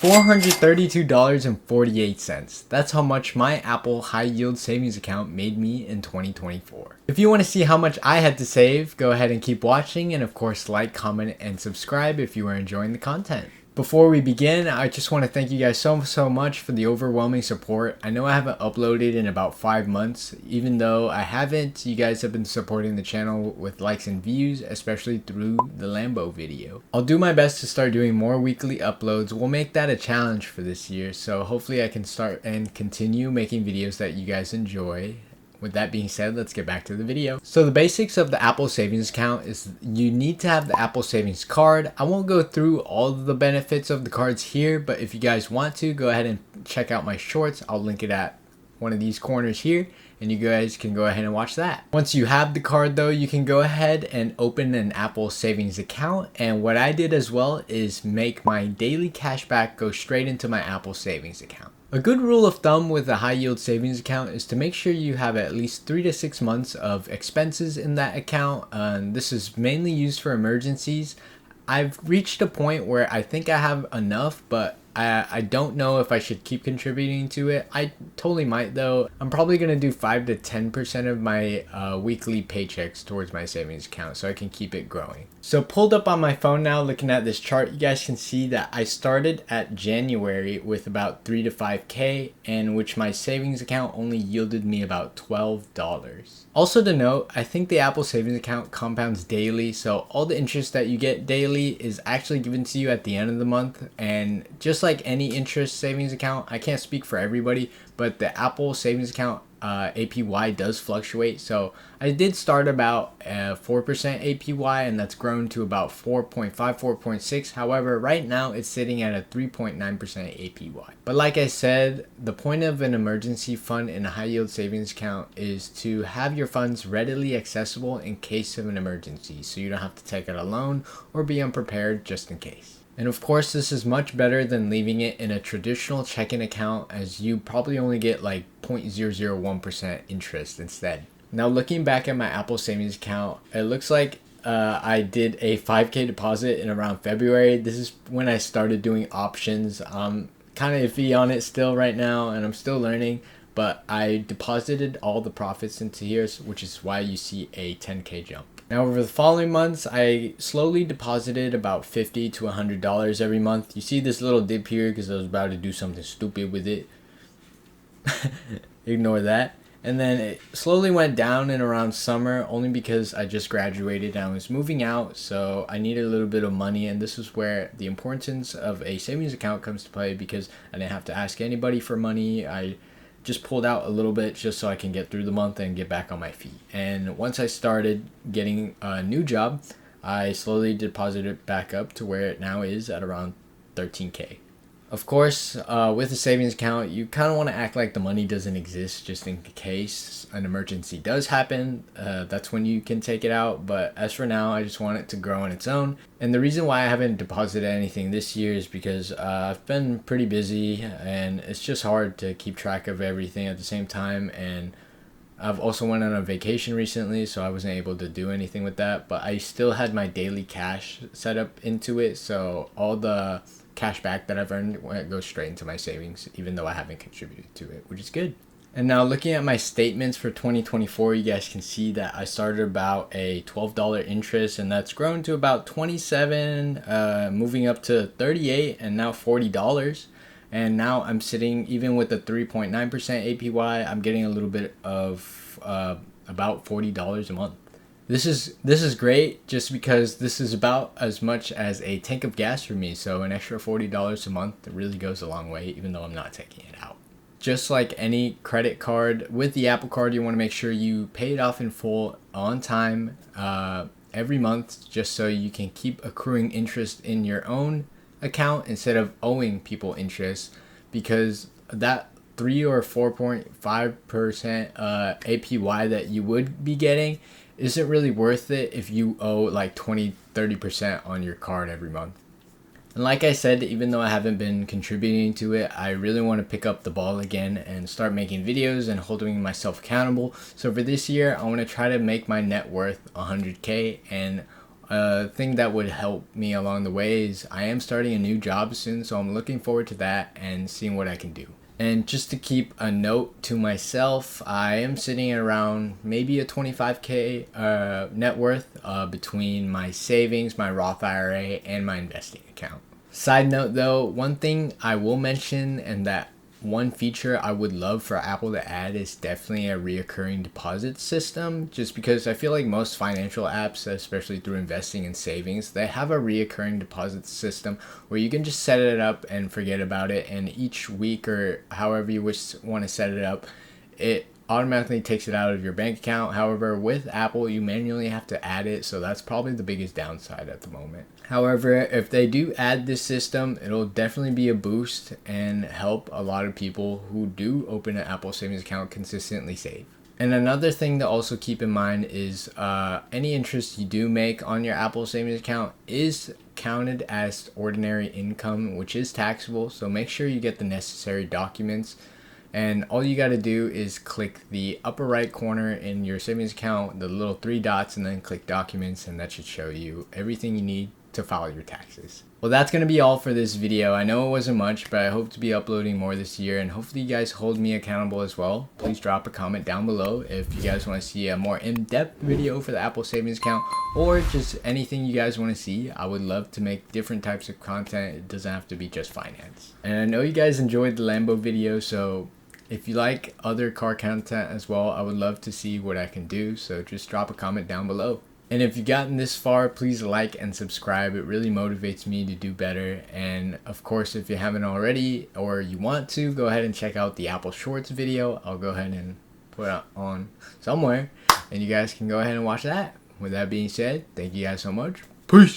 $432.48. That's how much my Apple high yield savings account made me in 2024. If you want to see how much I had to save, go ahead and keep watching, and of course like, comment, and subscribe if you are enjoying the content. Before we begin, I just want to thank you guys so much for the overwhelming support. I know I haven't uploaded in about 5 months. Even though I haven't, you guys have been supporting the channel with likes and views, especially through the Lambo video. I'll do my best to start doing more weekly uploads. We'll make that a challenge for this year, so hopefully I can start and continue making videos that you guys enjoy. With that being said, let's get back to the video. So the basics of the Apple Savings account is you need to have the Apple Savings card. I won't go through all of the benefits of the cards here, but if you guys want to, go ahead and check out my shorts. I'll link it at one of these corners here, and you guys can go ahead and watch that. Once you have the card though, you can go ahead and open an Apple Savings account. And what I did as well is make my daily cashback go straight into my Apple Savings account. A good rule of thumb with a high yield savings account is to make sure you have at least 3 to 6 months of expenses in that account. This is mainly used for emergencies. I've reached a point where I think I have enough, but I don't know if I should keep contributing to it. I totally might though. I'm probably going to do 5 to 10% of my weekly paychecks towards my savings account so I can keep it growing. So pulled up on my phone now, looking at this chart, you guys can see that I started at January with about 3 to 5K, and which my savings account only yielded me about $12. Also to note, I think the Apple Savings account compounds daily, so all the interest that you get daily is actually given to you at the end of the month. And just like any interest savings account, I can't speak for everybody, but the Apple Savings account APY does fluctuate. So I did start about 4% APY, and that's grown to about 4.5, 4.6. However, right now it's sitting at a 3.9% APY. But like I said, the point of an emergency fund in a high yield savings account is to have your funds readily accessible in case of an emergency, so you don't have to take out a loan or be unprepared just in case. And of course, this is much better than leaving it in a traditional checking account, as you probably only get like 0.001% interest instead. Now looking back at my Apple Savings account, it looks like I did a 5K deposit in around February. This is when I started doing options. I'm kind of iffy on it still right now, and I'm still learning. But I deposited all the profits into here, which is why you see a 10K jump. Now over the following months, I slowly deposited about $50 to $100 every month. You see this little dip here because I was about to do something stupid with it. Ignore that. And then it slowly went down in around summer, only because I just graduated and I was moving out, so I needed a little bit of money. And this is where the importance of a savings account comes to play, because I didn't have to ask anybody for money. I just pulled out a little bit just so I can get through the month and get back on my feet. And once I started getting a new job, I slowly deposited it back up to where it now is at around 13K. Of course, with a savings account, you kind of want to act like the money doesn't exist just in case an emergency does happen. That's when you can take it out. But as for now, I just want it to grow on its own. And the reason why I haven't deposited anything this year is because I've been pretty busy, and it's just hard to keep track of everything at the same time. And I've also went on a vacation recently, so I wasn't able to do anything with that. But I still had my daily cash set up into it, so all the cash back that I've earned goes straight into my savings, even though I haven't contributed to it, which is good. And now looking at my statements for 2024, you guys can see that I started about a $12 interest, and that's grown to about $27, moving up to $38, and now $40. And now I'm sitting, even with the 3.9% APY, I'm getting a little bit of about $40 a month. This is great, just because this is about as much as a tank of gas for me. So an extra $40 a month really goes a long way, even though I'm not taking it out. Just like any credit card, with the Apple Card, you want to make sure you pay it off in full on time every month, just so you can keep accruing interest in your own account instead of owing people interest, because that 3 or 4.5% APY that you would be getting isn't really worth it if you owe like 20-30% on your card every month. And like I said, even though I haven't been contributing to it, I really want to pick up the ball again and start making videos and holding myself accountable. So for this year, I want to try to make my net worth 100K, and A thing that would help me along the way is I am starting a new job soon, so I'm looking forward to that and seeing what I can do. And just to keep a note to myself, I am sitting around maybe a 25K net worth between my savings, my Roth IRA, and my investing account. Side note though, one thing I will mention, and that one feature I would love for Apple to add, is definitely a reoccurring deposit system, just because I feel like most financial apps, especially through investing and savings, they have a reoccurring deposit system where you can just set it up and forget about it, and each week or however you want to set it up, it automatically takes it out of your bank account. However, with Apple, you manually have to add it, so that's probably the biggest downside at the moment. However, if they do add this system, it'll definitely be a boost and help a lot of people who do open an Apple savings account consistently save. And another thing to also keep in mind is any interest you do make on your Apple savings account is counted as ordinary income, which is taxable, so make sure you get the necessary documents. And all you got to do is click the upper right corner in your savings account, the little 3 dots, and then click documents, and that should show you everything you need to file your taxes. Well, that's going to be all for this video. I know it wasn't much, but I hope to be uploading more this year, and hopefully you guys hold me accountable as well. Please drop a comment down below if you guys want to see a more in-depth video for the Apple savings account, or just anything you guys want to see. I would love to make different types of content. It doesn't have to be just finance. And I know you guys enjoyed the Lambo video, so if you like other car content as well, I would love to see what I can do, so just drop a comment down below. And if you've gotten this far, please like and subscribe. It really motivates me to do better. And of course, if you haven't already or you want to, go ahead and check out the Apple Shorts video. I'll go ahead and put it on somewhere, and you guys can go ahead and watch that. With that being said, thank you guys so much. Peace!